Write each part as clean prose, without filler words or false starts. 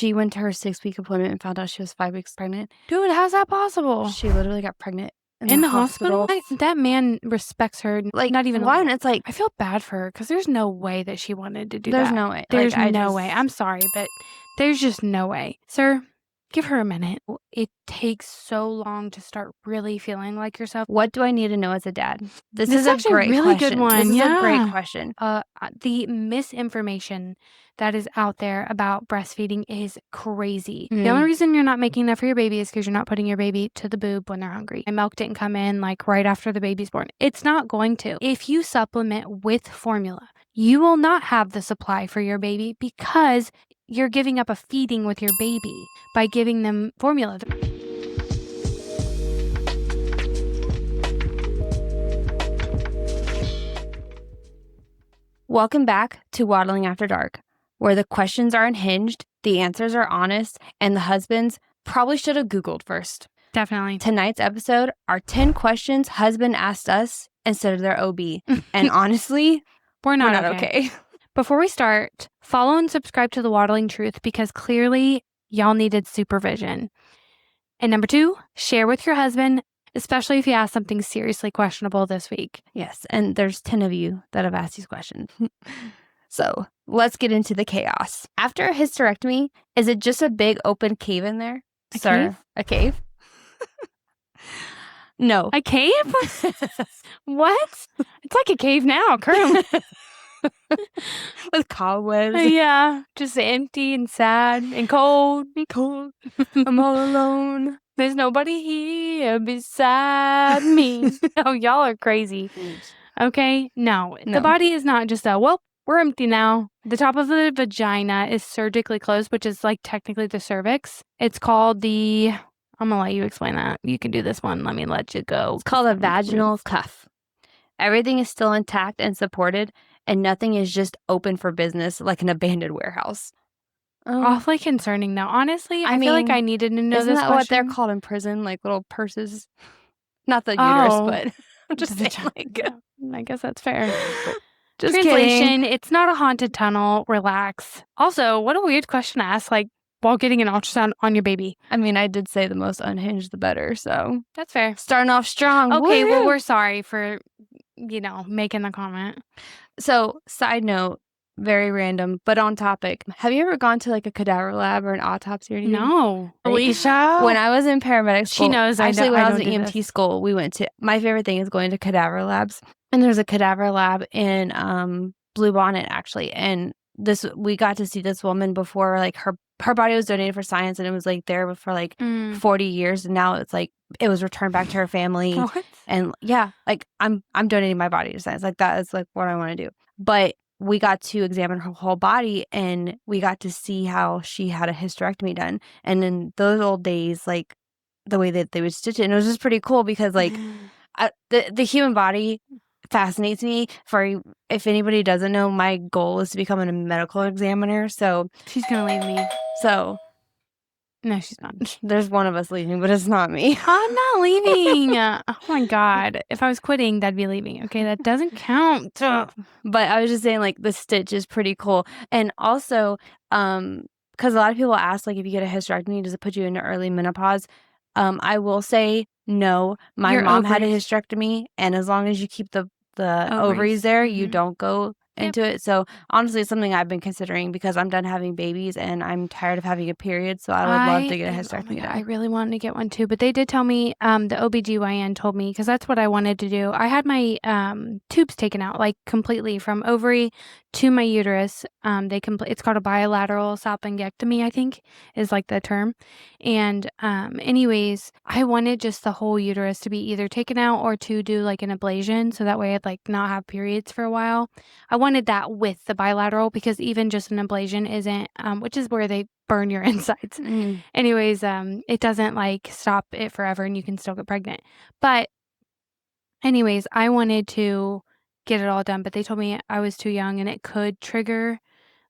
She went to her 6-week appointment and found out she was 5 weeks pregnant. Dude, how's that possible? She literally got pregnant In the hospital? That man respects her. Like, not even one, it's like, I feel bad for her because there's no way that she wanted to do there's that. no way. There's Like, no way. I'm sorry, but there's just no way. Sir, give her a minute. It takes so long to start really feeling like yourself. What do I need to know as a dad? This This is a actually a great really question. good one. This is Yeah. a great question. The misinformation that is out there about breastfeeding is crazy. The only reason you're not making enough for your baby is because you're not putting your baby to the boob when they're hungry. My milk didn't come in like right after the baby's born. It's not going to. If you supplement with formula, you will not have the supply for your baby because you're giving up a feeding with your baby by giving them formula. Welcome back to Waddling After Dark, where the questions are unhinged, the answers are honest, and the husbands probably should have Googled first. Definitely. Tonight's episode are 10 questions husband asked us instead of their OB. And honestly, we're not okay. Before we start, follow and subscribe to The Waddling Truth because clearly y'all needed supervision. And number 2, share with your husband, especially if you ask something seriously questionable this week. Yes, and there's 10 of you that have asked these questions. So let's get into the chaos. After a hysterectomy, is it just a big open cave in there? Cave? A cave? No. A cave? What? It's like a cave now, currently. With cobwebs. Yeah, just empty and sad and cold. I'm all alone. There's nobody here beside me. Oh, y'all are crazy. Okay? No, the body is not just we're empty now. The top of the vagina is surgically closed, which is like technically the cervix. It's called I'm going to let you explain that. You can do this one. Let me let you go. It's called a vaginal cuff. Everything is still intact and supported, and nothing is just open for business like an abandoned warehouse. Awfully concerning, though. Honestly, I feel like I needed to know this question. Isn't that what they're called in prison? Like little purses? Not the uterus, but I'm just saying. I guess that's fair. Just Translation, kidding. It's not a haunted tunnel. Relax. Also, what a weird question to ask, like, while getting an ultrasound on your baby. I mean, I did say the most unhinged, the better, so. That's fair. Starting off strong. Okay, Woo-hoo! well, we're sorry for, making the comment. So, side note, very random, but on topic. Have you ever gone to like a cadaver lab or an autopsy or anything? No. Alicia? When I was in paramedic school. She knows actually, when I was in EMT EMT school, we went to, my favorite thing is going to cadaver labs. And there's a cadaver lab in Blue Bonnet, actually. And we got to see this woman before, like her body was donated for science, and it was like there for like 40 years, and now it's like it was returned back to her family. What? And yeah, like I'm donating my body to science. Like that is like what I want to do. But we got to examine her whole body, and we got to see how she had a hysterectomy done. And in those old days, like the way that they would stitch it, and it was just pretty cool because like the human body fascinates me. For if anybody doesn't know, my goal is to become a medical examiner. So she's gonna leave me. So no, she's not. There's one of us leaving, but it's not me. I'm not leaving. Oh my God. If I was quitting, that'd be leaving. Okay, that doesn't count. But I was just saying, like, the stitch is pretty cool. And also, because a lot of people ask, like, if you get a hysterectomy, does it put you into early menopause? I will say no. My mom had a hysterectomy, and as long as you keep the ovaries there, you don't go into it. So honestly, it's something I've been considering because I'm done having babies and I'm tired of having a period. So I would love to get a hysterectomy done. I really wanted to get one too, but they did tell me, the OBGYN told me, because that's what I wanted to do. I had my tubes taken out, like completely from ovary to my uterus. It's called a bilateral salpingectomy, I think is like the term. And anyways, I wanted just the whole uterus to be either taken out or to do like an ablation, so that way I'd like not have periods for a while. I wanted that with the bilateral because even just an ablation isn't, which is where they burn your insides. Anyways, it doesn't like stop it forever and you can still get pregnant. But anyways, I wanted to get it all done, but they told me I was too young and it could trigger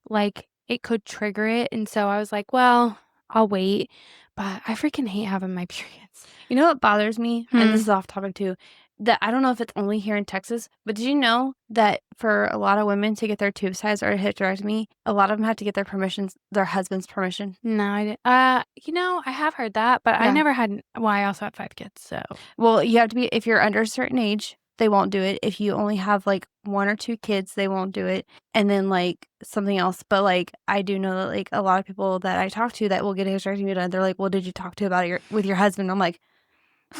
it. And so I was like, well, I'll wait. But I freaking hate having my periods. You know what bothers me? And this is off topic too. that I don't know if it's only here in Texas, but did you know that for a lot of women to get their tube size or a hysterectomy, a lot of them have to get their husband's permission? No, I didn't. I have heard that, but I Yeah. never had. Well, I also had 5 kids, so. Well, you have to be if you're under a certain age, they won't do it. If you only have, like, 1 or 2 kids, they won't do it, and then, like, something else, but, like, I do know that, like, a lot of people that I talk to that will get a hysterectomy done, they're like, "Well, did you talk to about it with your husband?" I'm like,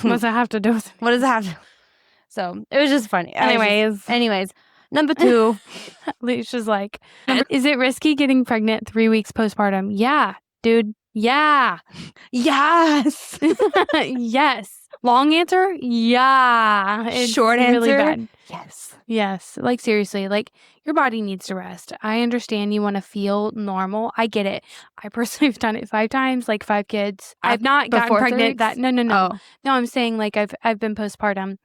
What does that have to do with "What does anything? that have to" So, it was just funny. Anyways. Anyways, number 2. Alicia's like, "Is it risky getting pregnant 3 weeks postpartum?" Yeah, dude. Yeah. Yes! Yes. Long answer? Yeah. It's Short really answer? bad. Yes. Yes. Like, seriously, like, your body needs to rest. I understand you wanna feel normal. I get it. I personally have done it 5 times, like, 5 kids. I've not gotten Before 3 pregnant weeks? that no, no, no. Oh. No, I'm saying, like, I've been postpartum.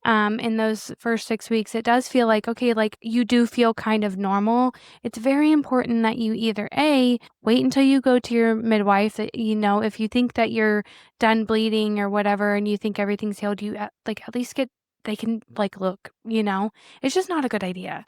In those first 6 weeks, it does feel like, okay, like, you do feel kind of normal. It's very important that you either, A, wait until you go to your midwife, that, if you think that you're done bleeding or whatever and you think everything's healed, you at least get they can, like, look, you know? It's just not a good idea.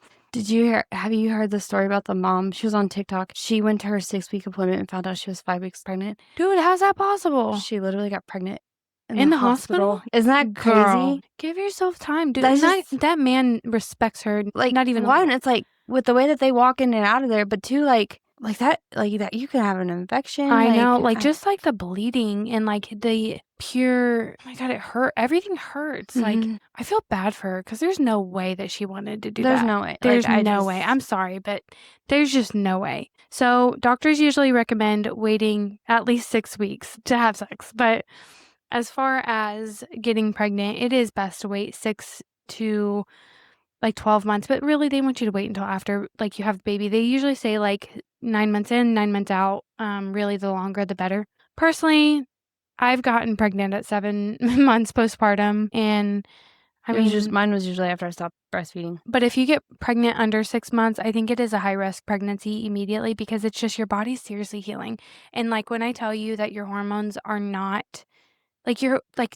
Have you heard the story about the mom? She was on TikTok. She went to her 6-week appointment and found out she was 5 weeks pregnant. Dude, how's that possible? She literally got pregnant in In the the hospital? hospital. Isn't that Girl, crazy? give yourself time, dude. That's And just that man respects her, like, not even a one, little. it's like, with the way that they walk in and out of there, but 2, that you could have an infection, I know, like, like, just, like, the bleeding and, like, the pure oh my god, it hurt. Everything hurts. Like, mhm. I feel bad for her because there's no way that she wanted to do There's that. no way. Like, There's no way. I'm sorry, but there's just no way. So, doctors usually recommend waiting at least 6 weeks to have sex, but as far as getting pregnant, it is best to wait 6 to, like, 12 months, but really they want you to wait until after, like, you have the baby. They usually say, like, 9 months in, 9 months out. Really the longer the better. Personally, I've gotten pregnant at 7 months postpartum, and I mean, mine was usually after I stopped breastfeeding. but if you get pregnant under 6 months, I think it is a high risk pregnancy immediately because it's just your body's seriously healing. And, like, when I tell you that your hormones are not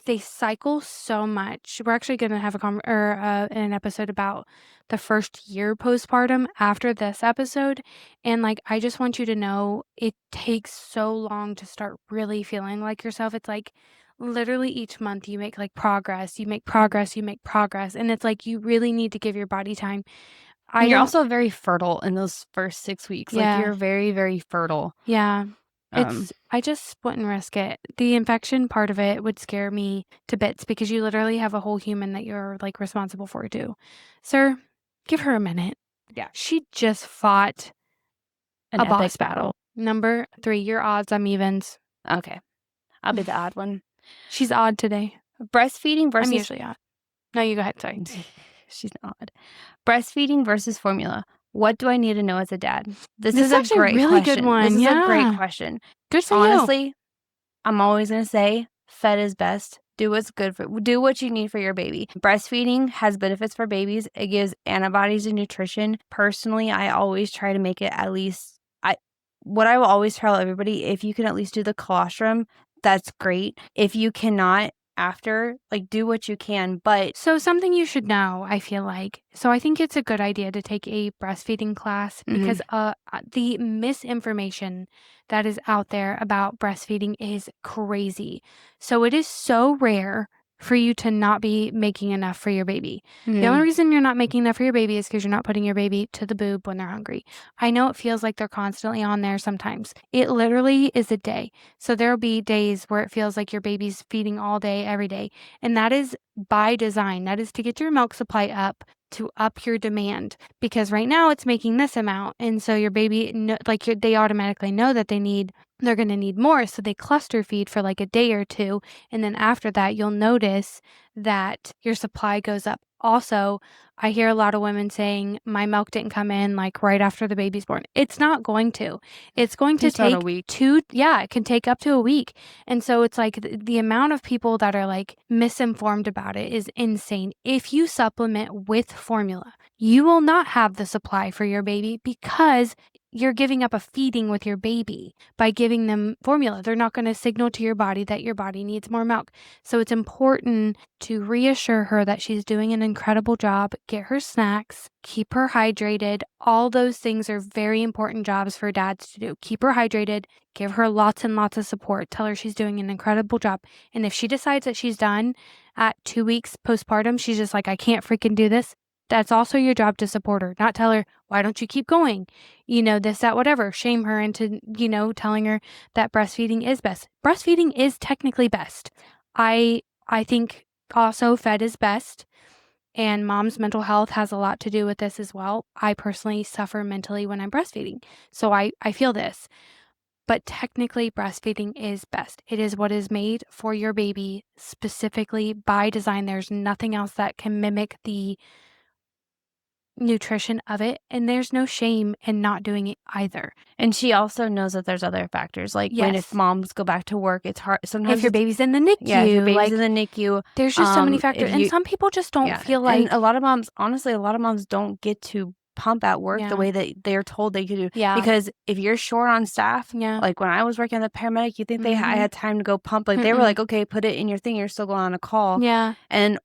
they cycle so much. We're actually gonna have an episode about the first year postpartum after this episode, and, like, I just want you to know it takes so long to start really feeling like yourself. It's, like, literally each month you make, like, progress, you make progress, you make progress, and it's, like, you really need to give your body time. I And you're don't also very fertile in those first 6 weeks. Like, Yeah. you're very, very fertile. Yeah. Um, I just wouldn't risk it. The infection part of it would scare me to bits because you literally have a whole human that you're, like, responsible for too. Sir, give her a minute. Yeah. She just fought an a epic boss battle. Number 3, your odds, I'm evens. Okay. I'll be the odd one. She's odd today. Breastfeeding I'm versus usually odd. No, you go ahead, sorry. she's odd. Breastfeeding versus formula. What do I need to know as a dad? This This is is a actually a great really good question. one, This is a great yeah. question. Good for you. Honestly, I'm always gonna say fed is best. Do what you need for your baby. Breastfeeding has benefits for babies. It gives antibodies and nutrition. Personally, I always try to make it at least what I will always tell everybody, if you can at least do the colostrum, that's great. If you cannot after, like, do what you can, but So something you should know, I feel like. So I think it's a good idea to take a breastfeeding class because the misinformation that is out there about breastfeeding is crazy. So it is so rare for you to not be making enough for your baby. The only reason you're not making enough for your baby is because you're not putting your baby to the boob when they're hungry. I know it feels like they're constantly on there sometimes. It literally is a day. So there'll be days where it feels like your baby's feeding all day, every day. And that is by design. That is to get your milk supply up, to up your demand. Because right now it's making this amount. And so your baby, they automatically know that they're going to need more. So they cluster feed for like a day or two. And then after that, you'll notice that your supply goes up. Also, I hear a lot of women saying, my milk didn't come in like right after the baby's born. It's not going to. It's going to Takes about a take week. it can take up to a week. And so it's like the amount of people that are like misinformed about it is insane. If you supplement with formula, you will not have the supply for your baby because you're giving up a feeding with your baby by giving them formula. They're not going to signal to your body that your body needs more milk. So it's important to reassure her that she's doing an incredible job, get her snacks, keep her hydrated. All those things are very important jobs for dads to do. Keep her hydrated, give her lots and lots of support, tell her she's doing an incredible job. And if she decides that she's done at 2 weeks postpartum, she's just like, I can't freaking do this. That's also your job to support her, not tell her, why don't you keep going? This, that, whatever. Shame her into, telling her that breastfeeding is best. Breastfeeding is technically best. I think also fed is best, and mom's mental health has a lot to do with this as well. I personally suffer mentally when I'm breastfeeding, so I feel this. But technically, breastfeeding is best. It is what is made for your baby specifically by design. There's nothing else that can mimic the nutrition of it, and there's no shame in not doing it either. And she also knows that there's other factors, like when if Yes. moms go back to work, it's hard. If Sometimes your baby's in the NICU, yeah, if your baby's like, in the NICU, there's just so many if factors, and you some people just don't yeah, feel and like a lot of moms, honestly, a lot of moms don't get to pump at work the Yeah. way that they're told they could do. Yeah. Because if you're short on staff, Yeah. like when I was working as a paramedic, you think I Mhm. had time to go pump? Like they were Mm-mm. like, okay, put it in your thing. You're still going on a call. Yeah. And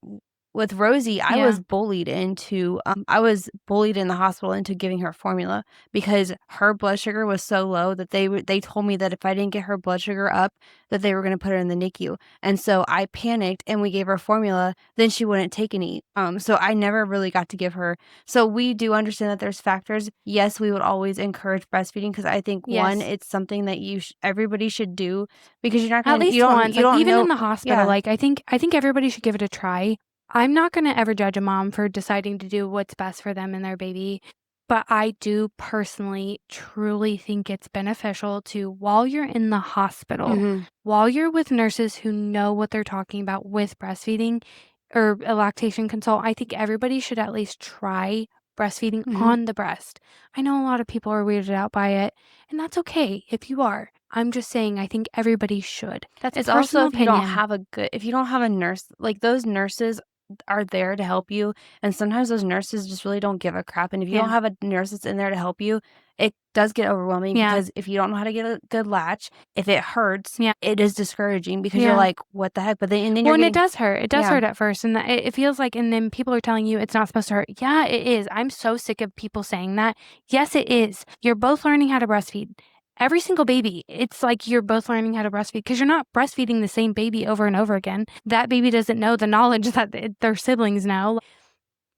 with Rosie, I Yeah. was bullied into I was bullied in the hospital into giving her formula because her blood sugar was so low that they told me that if I didn't get her blood sugar up, that they were going to put her in the NICU. And so I panicked and we gave her formula. Then she wouldn't take any. So I never really got to give her. So we do understand that there's factors. Yes, we would always encourage breastfeeding because I think one, Yes. it's something that everybody should do because you're not At going to least once, you like, don't even know. in the hospital, Yeah. like, I think everybody should give it a try. I'm not gonna ever judge a mom for deciding to do what's best for them and their baby, but I do personally, truly think it's beneficial to, while you're in the hospital, Mhm. while you're with nurses who know what they're talking about with breastfeeding or a lactation consult, I think everybody should at least try breastfeeding Mhm. on the breast. I know a lot of people are weirded out by it, and that's okay if you are. I'm just saying I think everybody should. That's It's also personal if you don't opinion. have if you don't have a nurse, like those nurses are there to help you, and sometimes those nurses just really don't give a crap. And if you don't Yeah. have a nurse that's in there to help you, it does get overwhelming Yeah. because if you don't know how to get a good latch, if it hurts, Yeah. it is discouraging because you're Yeah. like, what the heck? But then Well, you're and it getting does hurt. It does yeah. hurt at first, and it feels like, and then people are telling you it's not supposed to hurt. Yeah, it is. I'm so sick of people saying that. Yes, it is. You're both learning how to breastfeed. Every single baby, it's like you're both learning how to breastfeed because you're not breastfeeding the same baby over and over again. That baby doesn't know the knowledge that their siblings know.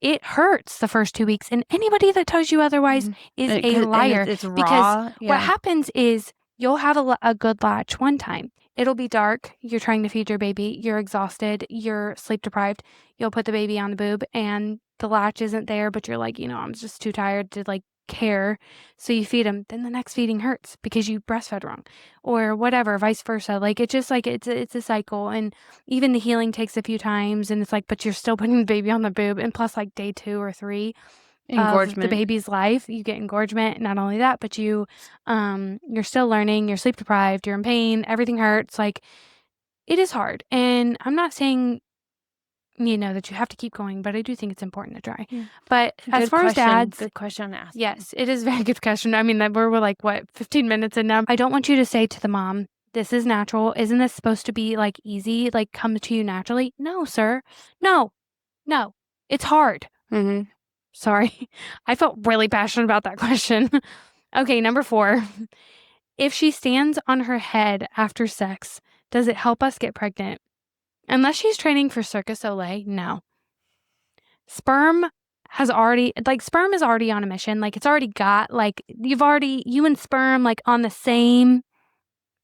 It hurts the first 2 weeks, and anybody that tells you otherwise Mhm. is a And liar, it's because raw. what Yeah. happens is you'll have a good latch one time. It'll be dark, you're trying to feed your baby, you're exhausted, you're sleep deprived. You'll put the baby on the boob and the latch isn't there, but you're like, I'm just too tired to, like, care. So you feed him. Then the next feeding hurts because you breastfed wrong or whatever, vice versa. Like, it's just like it's a cycle, and even the healing takes a few times, and it's like, but you're still putting the baby on the boob, and plus, like, day 2 or 3 of the Engorgement. baby's life, you get engorgement. Not only that, but you're still learning, you're sleep deprived, you're in pain, everything hurts. Like, it is hard. And I'm not saying, that you have to keep going, but I do think it's important to try. Yeah. But as Good far as question. dads, Good question to ask. yes, it is a very good question. I mean, that we're like, what, 15 minutes in now? I don't want you to say to the mom, this is natural. Isn't this supposed to be, like, easy, like, come to you naturally? No, sir. No, no, it's hard. Mhm. Sorry. I felt really passionate about that question. Okay, number 4. If she stands on her head after sex, does it help us get pregnant? Unless she's training for Circus Olay, no. Sperm sperm is already on a mission. Like, it's already got, like, you and sperm, like, on the same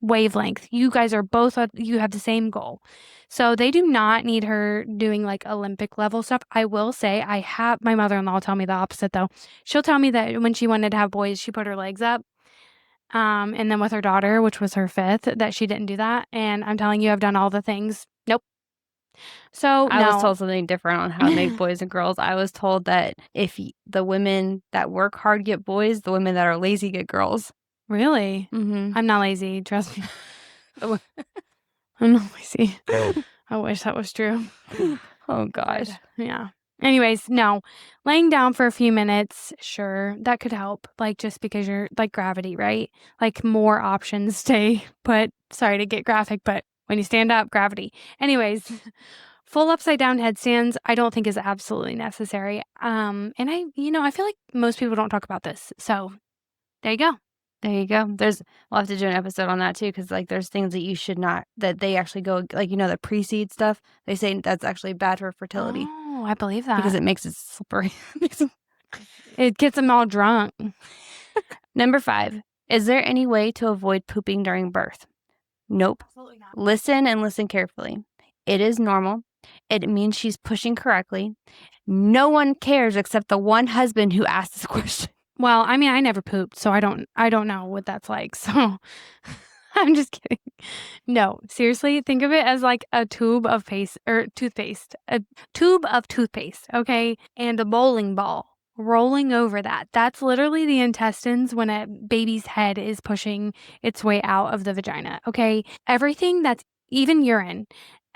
wavelength. You guys are both, you have the same goal. So they do not need her doing, like, Olympic level stuff. I will say, I have my mother-in-law tell me the opposite, though. She'll tell me that when she wanted to have boys, she put her legs up. And then with her daughter, which was her 5th, that she didn't do that. And I'm telling you, I've done all the things. Nope. So I was no. told something different on how to make boys and girls. I was told that if the women that work hard get boys, the women that are lazy get girls. Really? Mhm. I'm not lazy. Trust me. I'm not lazy. I wish that was true. Oh But gosh. yeah. Anyways, no. Laying down for a few minutes, sure, that could help. Like, just because you're like gravity, right? Like, more options stay put. Sorry to get graphic, but when you stand up, gravity. Anyways, full upside down headstands, I don't think is absolutely necessary. And I feel like most people don't talk about this. So there you go. There you go. We'll have to do an episode on that too, because like there's things that you should not, that they actually go, like, the pre-seed stuff. They say that's actually bad for fertility Oh, I believe because that. it makes it slippery. It gets them all drunk. Number 5, is there any way to avoid pooping during birth? Nope. Absolutely not. Listen and listen carefully. It is normal. It means she's pushing correctly. No one cares except the one husband who asked this question. Well, I mean, I never pooped, so I don't know what that's like. So I'm just kidding. No, seriously, think of it as like a tube of paste or toothpaste, a tube of toothpaste, okay? And a bowling ball rolling over that. That's literally the intestines when a baby's head is pushing its way out of the vagina, okay? Everything that's even urine,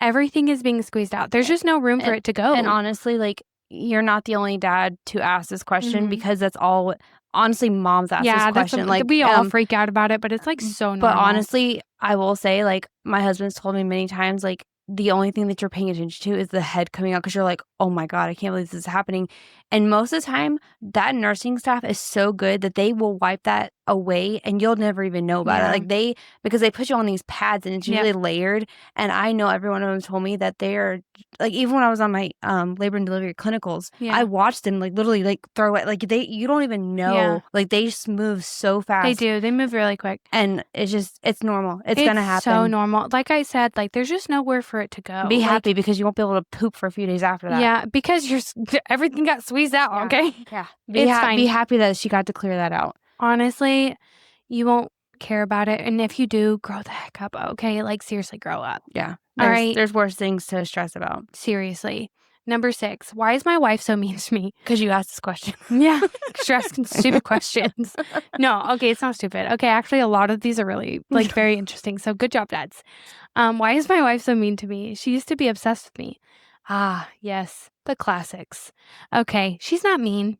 everything is being squeezed out. There's just no room for it to go. And honestly, like, you're not the only dad to ask this question, Mhm. because that's all. Honestly, moms ask this question. Like, we all freak out about it, but it's like so normal. but honestly, I will say, like, my husband's told me many times, like, the only thing that you're paying attention to is the head coming out, because you're like, oh my God, I can't believe this is happening. And most of the time, that nursing staff is so good that they will wipe that away and you'll never even know about it. Yeah. Like, because they put you on these pads and it's Yep. usually layered. And I know every one of them told me that they are, like, even when I was on my labor and delivery clinicals, Yeah. I watched them, like, literally, like, throw it. Like, you don't even know. Yeah. Like, they just move so fast. They do. They move really quick. And it's normal. It's gonna happen. So normal. Like I said, like there's just nowhere for it to go. Be Like, happy, because you won't be able to poop for a few days after that. yeah, because everything got squeezed out. Yeah. Okay. Yeah. It's fine. Be happy that she got to clear that out. Honestly, you won't care about it, and if you do, grow the heck up. Okay, like seriously, grow up. Yeah. All right. There's worse things to stress about. Seriously. Number 6. Why is my wife so mean to me? Because you asked this question. Yeah, asking stupid questions. No, okay, it's not stupid. Okay, actually, a lot of these are really like very interesting. So good job, dads. Why is my wife so mean to me? She used to be obsessed with me. Ah, yes, the classics. Okay, she's not mean.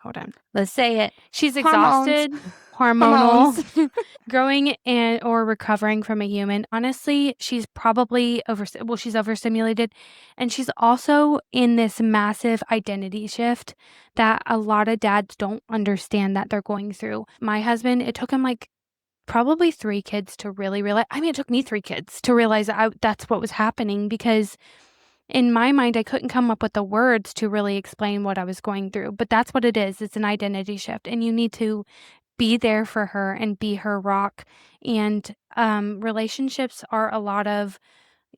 Hold on. Let's say it. She's Hormones. exhausted, hormonal, growing and or recovering from a human. Honestly, she's probably she's overstimulated, and she's also in this massive identity shift that a lot of dads don't understand that they're going through. My husband, it took him like probably 3 kids to really realize. I mean, it took me 3 kids to realize that's what was happening, because in my mind, I couldn't come up with the words to really explain what I was going through, but that's what it is. It's an identity shift, and you need to be there for her and be her rock. And relationships are a lot of,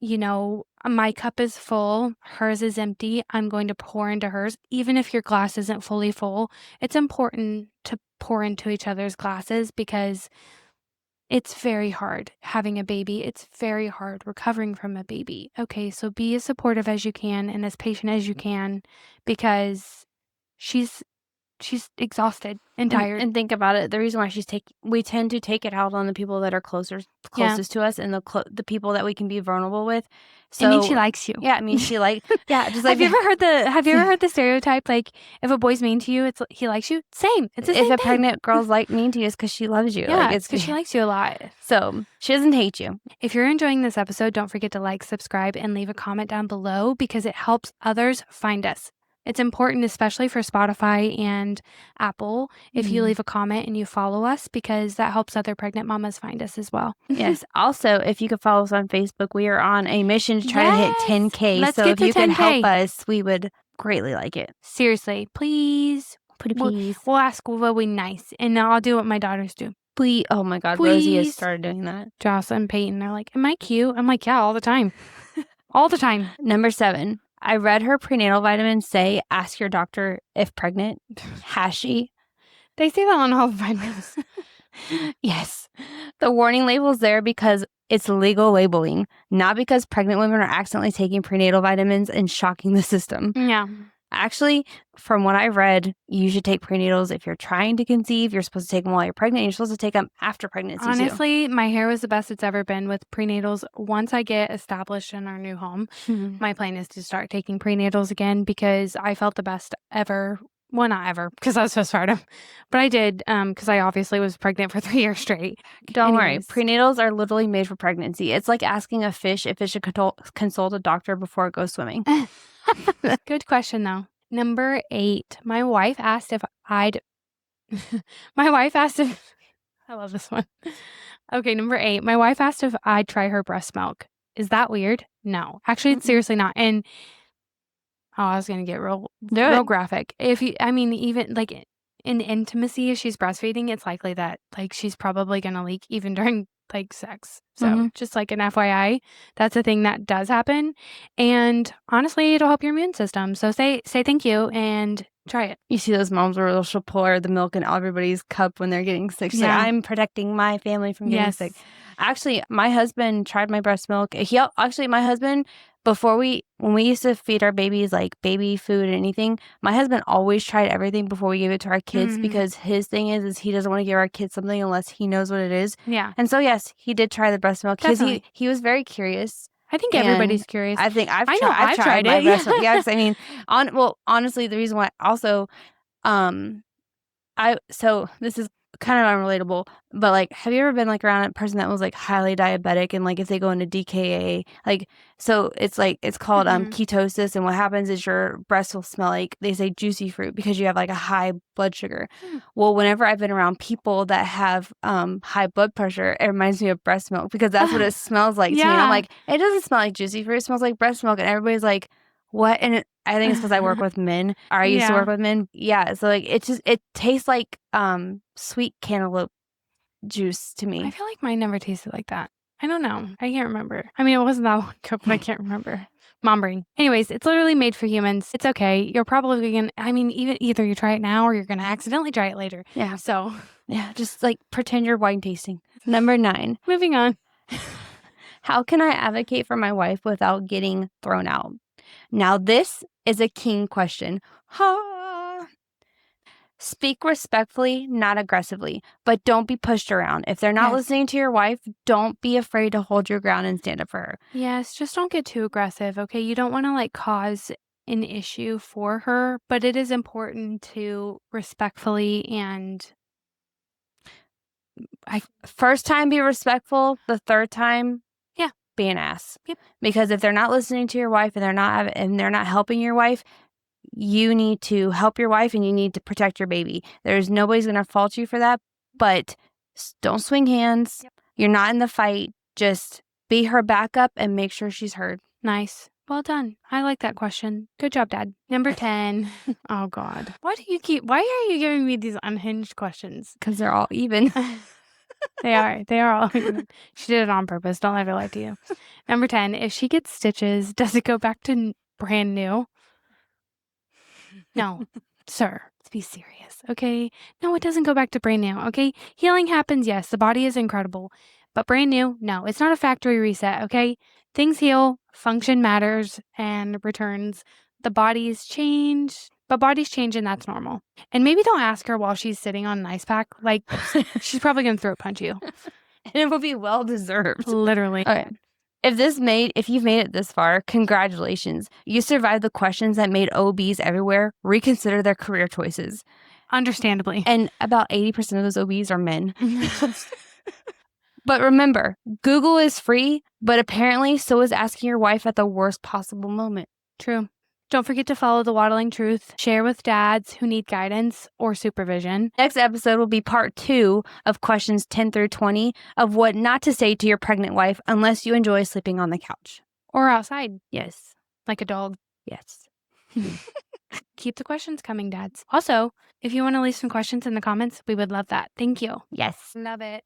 my cup is full, hers is empty. I'm going to pour into hers. Even if your glass isn't fully full, it's important to pour into each other's glasses, because it's very hard having a baby. It's very hard recovering from a baby. Okay, so be as supportive as you can and as patient as you can, because she's exhausted and tired. And think about it. The reason why we tend to take it out on the people that are closest to us, and the people that we can be vulnerable with. So, I mean, she likes you. Yeah, I mean, she yeah. Just like, have you ever heard the stereotype, like if a boy's mean to you, it's he likes you? Same. It's the same if a thing. pregnant girl's mean to you, it's because she loves you. Yeah, Like, it's because she likes you a lot. So she doesn't hate you. If you're enjoying this episode, don't forget to like, subscribe, and leave a comment down below, because it helps others find us. It's important, especially for Spotify and Apple, if you leave a comment and you follow us, because that helps other pregnant mamas find us as well. Yes. Also, if you could follow us on Facebook, we are on a mission to try to hit 10K. Let's so get if to you could 10K. help us, we would greatly like it. Seriously, please. Pretty please. We'll ask what we nice, and I'll do what my daughters do. Please. Oh my God, Please. Rosie has started doing that. Jocelyn and Peyton, they're like, am I cute? I'm like, yeah, all the time. All the time. Number 7. I read her prenatal vitamins say, ask your doctor if pregnant. Has she? They say that on all the vitamins. Yes. The warning label is there because it's legal labeling, not because pregnant women are accidentally taking prenatal vitamins and shocking the system. Yeah. Actually, from what I read, you should take prenatals if you're trying to conceive. You're supposed to take them while you're pregnant. You're supposed to take them after pregnancy too. Honestly, my hair was the best it's ever been with prenatals. Once I get established in our new home, my plan is to start taking prenatals again because I felt the best ever. Well, not ever, because I was postpartum, but I did, because I obviously was pregnant for 3 years straight. Don't worry. Anyways. Prenatals are literally made for pregnancy. It's like asking a fish if it should consult a doctor before it goes swimming. Good question, though. Number 8. My wife asked if I love this one. Okay, number 8. My wife asked if I'd try her breast milk. Is that weird? No. Actually, it's seriously not. And I was gonna get real graphic. Even like in intimacy, if she's breastfeeding, it's likely that like she's probably gonna leak even during like sex. So just like an FYI, that's a thing that does happen. And honestly, it'll help your immune system. So say thank you and try it. You see those moms where she'll pour the milk in everybody's cup when they're getting sick. She's like, I'm protecting my family from getting sick. Actually, my husband tried my breast milk. My husband, when we used to feed our babies like baby food and anything, my husband always tried everything before we gave it to our kids because his thing is he doesn't want to give our kids something unless he knows what it is. Yeah. And so, yes, he did try the breast milk because he was very curious. I think everybody's curious. I think I've tried my breast milk. Yes, I mean, honestly, the reason why also, so this is kind of unrelatable, but like, have you ever been like around a person that was like highly diabetic and like if they go into DKA, like, so it's called ketosis, and what happens is your breast will smell like, they say, juicy fruit because you have like a high blood sugar. Well, whenever I've been around people that have high blood pressure, it reminds me of breast milk because that's what it smells like to me. And I'm like, it doesn't smell like juicy fruit, it smells like breast milk, and everybody's like, what? And I think it's because I work with men, or I used to work with men. Yeah, so like it tastes like sweet cantaloupe juice to me. I feel like mine never tasted like that. I don't know. I can't remember. I mean, it wasn't that long ago, but I can't remember. Mom brain. Anyways, it's literally made for humans. It's okay. You're probably gonna, either you try it now or you're gonna accidentally try it later. Yeah. So yeah, just like pretend you're wine tasting. Number 9. Moving on. How can I advocate for my wife without getting thrown out? Now, this is a king question. Speak respectfully, not aggressively, but don't be pushed around. If they're not listening to your wife, don't be afraid to hold your ground and stand up for her. Yes, just don't get too aggressive, okay? You don't want to like cause an issue for her, but it is important to respectfully and first time be respectful, the third time be an ass. Yep. Because if they're not listening to your wife and they're not helping your wife, you need to help your wife and you need to protect your baby. There's nobody's going to fault you for that, but don't swing hands. Yep. You're not in the fight. Just be her backup and make sure she's heard. Nice. Well done. I like that question. Good job, Dad. Number 10. Oh, God. Why are you giving me these unhinged questions? Because they're all even. They are all even. She did it on purpose. Don't let her lie to you. Number 10. If she gets stitches, does it go back to brand new? No, sir. Let's be serious, okay? No, it doesn't go back to brand new, okay? Healing happens, yes. The body is incredible. But brand new, no. It's not a factory reset, okay? Things heal, function matters, and returns. The bodies change, but bodies change, and that's normal. And maybe don't ask her while she's sitting on an ice pack. Like, she's probably going to throat punch you. And it will be well-deserved. Literally. Okay. If you've made it this far, congratulations. You survived the questions that made OBs everywhere reconsider their career choices. Understandably. And about 80% of those OBs are men. But remember, Google is free, but apparently so is asking your wife at the worst possible moment. True. Don't forget to follow the Waddling Truth. Share with dads who need guidance or supervision. Next episode will be part 2 of questions 10 through 20 of what not to say to your pregnant wife unless you enjoy sleeping on the couch. Or outside. Yes. Like a dog. Yes. Keep the questions coming, dads. Also, if you want to leave some questions in the comments, we would love that. Thank you. Yes. Love it.